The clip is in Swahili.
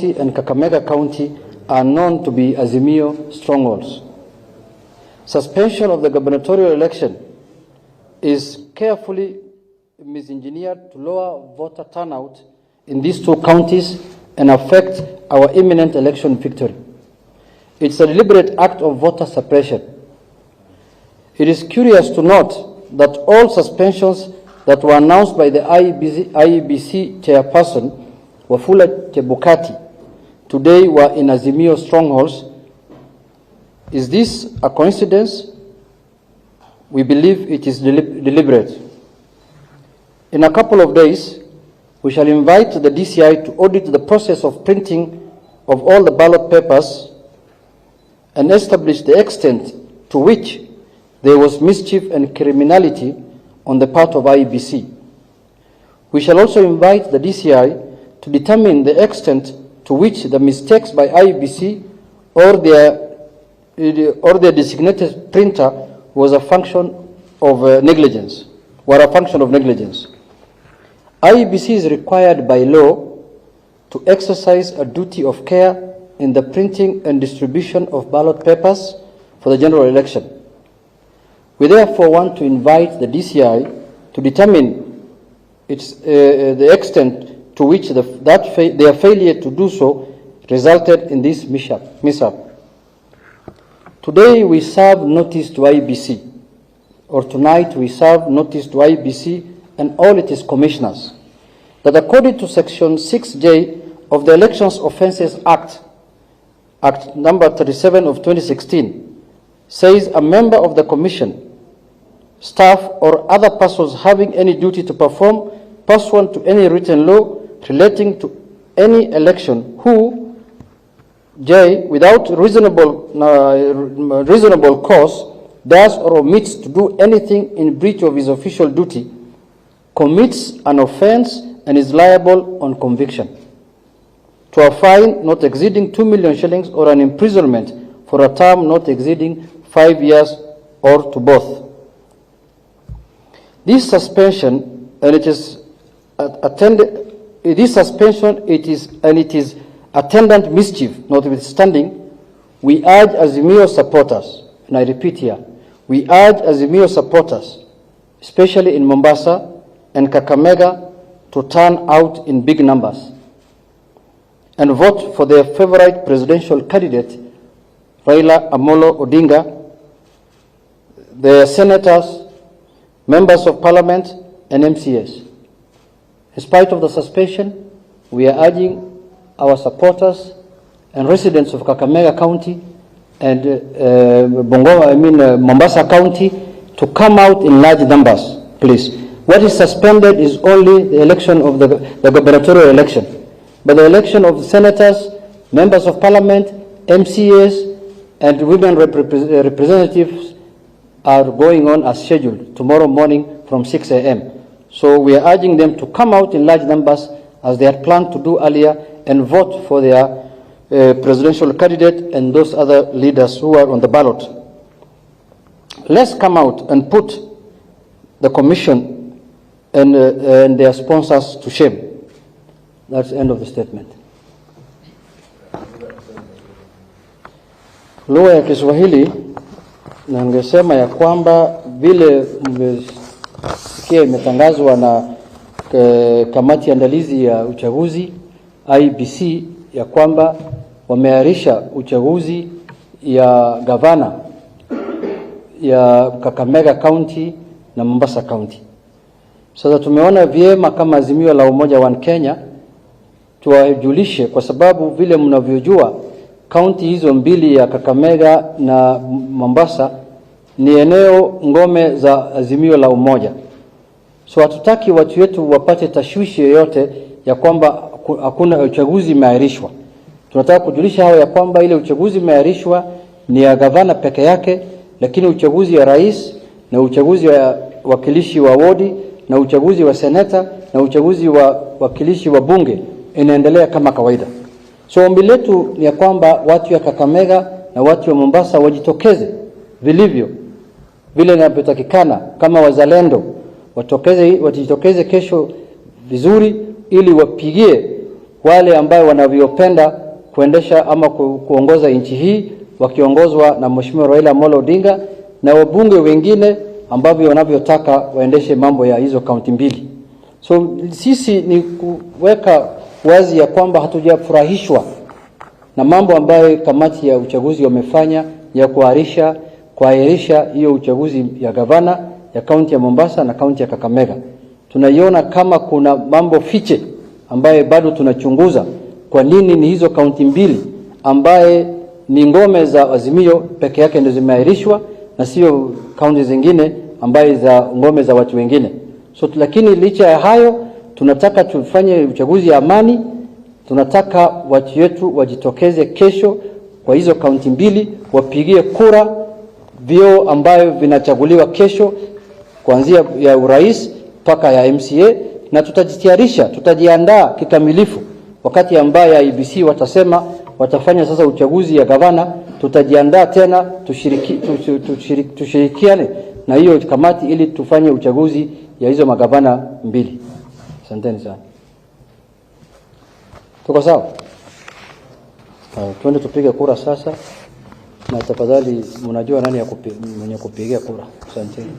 and Kakamega County are known to be Azimio strongholds. Suspension of the gubernatorial election is carefully misengineered to lower voter turnout in these two counties and affect our imminent election victory. It's a deliberate act of voter suppression. It is curious to note that all suspensions that were announced by the IEBC chairperson, Wafula Chebukati, today were in Azimio strongholds. Is this a coincidence? We believe it is deliberate. In a couple of days, we shall invite the DCI to audit the process of printing of all the ballot papers and establish the extent to which there was mischief and criminality on the part of IEBC. We shall also invite the DCI to determine the extent to which the mistakes by IEBC or their designated printer was a function of negligence, were a function of negligence. IEBC is required by law to exercise a duty of care in the printing and distribution of ballot papers for the general election. We therefore want to invite the DCI to determine the extent to which their failure to do so resulted in this mishap. Today we serve notice to IEBC, or tonight we serve notice to IEBC and all its commissioners, that according to Section 6J of the Elections Offences Act, Act number 37 of 2016, says a member of the Commission, staff, or other persons having any duty to perform pursuant to any written law relating to any election who, J, without reasonable cause, does or omits to do anything in breach of his official duty, commits an offense and is liable on conviction to a fine not exceeding 2 million shillings or an imprisonment for a term not exceeding 5 years or to both. This suspension and its attendant mischief notwithstanding, we urge Azimio supporters, and I repeat here, we urge Azimio supporters, especially in Mombasa and Kakamega, to turn out in big numbers and vote for their favorite presidential candidate, Raila Amolo Odinga, their senators, members of parliament, and MCAs. In spite of the suspension, we are urging our supporters and residents of Kakamega County and Mombasa County to come out in large numbers, please. What is suspended is only the election of the gubernatorial election. But the election of the senators, members of parliament, MCAs, and women representatives are going on as scheduled tomorrow morning from 6 a.m. So we are urging them to come out in large numbers as they had planned to do earlier and vote for their presidential candidate and those other leaders who are on the ballot. Let's come out and put the commission and their sponsors to shame. That's the end of the statement. Lugha ya Kiswahili na ningesema ya kwamba vile mmesikia imetangazwa na kamati andalizi ya uchaguzi IEBC ya kwamba wameahirisha uchaguzi ya gavana ya Kakamega County na Mombasa County. Sasa tumeona vyema kama Azimio la Umoja wa Kenya tuwajulishe, kwa sababu vile mnavyojua kaunti hizo mbili ya Kakamega na Mombasa ni eneo ngome za Azimio la Umoja. So hatutaki watu wetu wapate tashwishi yoyote ya kwamba hakuna uchaguzi umeahirishwa. Tunataka kujulisha hao ya kwamba ile uchaguzi umeahirishwa ni ya gavana peke yake, lakini uchaguzi ya rais na uchaguzi wa wakilishi wa wodi na uchaguzi wa seneta na uchaguzi wa wakilishi wa bunge inaendelea kama kawaida. So ombi letu ni ya kwamba watu ya Kakamega na watu wa Mombasa wajitokeze vilivyo vile inavyotakikana kama wazalendo, wajitokeze kesho vizuri ili wapigie wale ambao wanavyopenda kuendesha ama kuongoza nchi hii wakiongozwa na Mheshimiwa Raila Amolo Odinga na wabunge wengine ambao wanavyotaka waendeshe mambo ya hizo kaunti mbili. So sisi ni kuweka wazi ya kwamba hatujafurahishwa na mambo ambayo kamati ya uchaguzi wamefanya ya kuahirisha hiyo uchaguzi ya gavana ya kaunti ya Mombasa na kaunti ya Kakamega. Tunaiona kama kuna mambo fiche ambaye bado tunachunguza kwa nini ni hizo kaunti mbili ambaye ni ngome za Azimio peke yake ndio zimeahirishwa na sio kaunti zingine ambaye za ngome za watu wengine. So lakini licha ya hayo tunataka tufanye uchaguzi ya amani. Tunataka watu wetu wajitokeze kesho kwa hizo kaunti mbili wapigie kura vio ambayo vinachaguliwa kesho kuanzia ya urais mpaka ya MCA, na tutajiandaa kikamilifu wakati ambaye IEBC watasema watafanya sasa uchaguzi ya gavana. Tutajiandaa tena tushirikiane na hiyo kamati ili tufanye uchaguzi ya hizo magavana mbili. Asanteni sana. Tuko sawa? Twende tupige kura sasa, na tafadhali mnajua nani mwenye kupigia kura. Asanteni.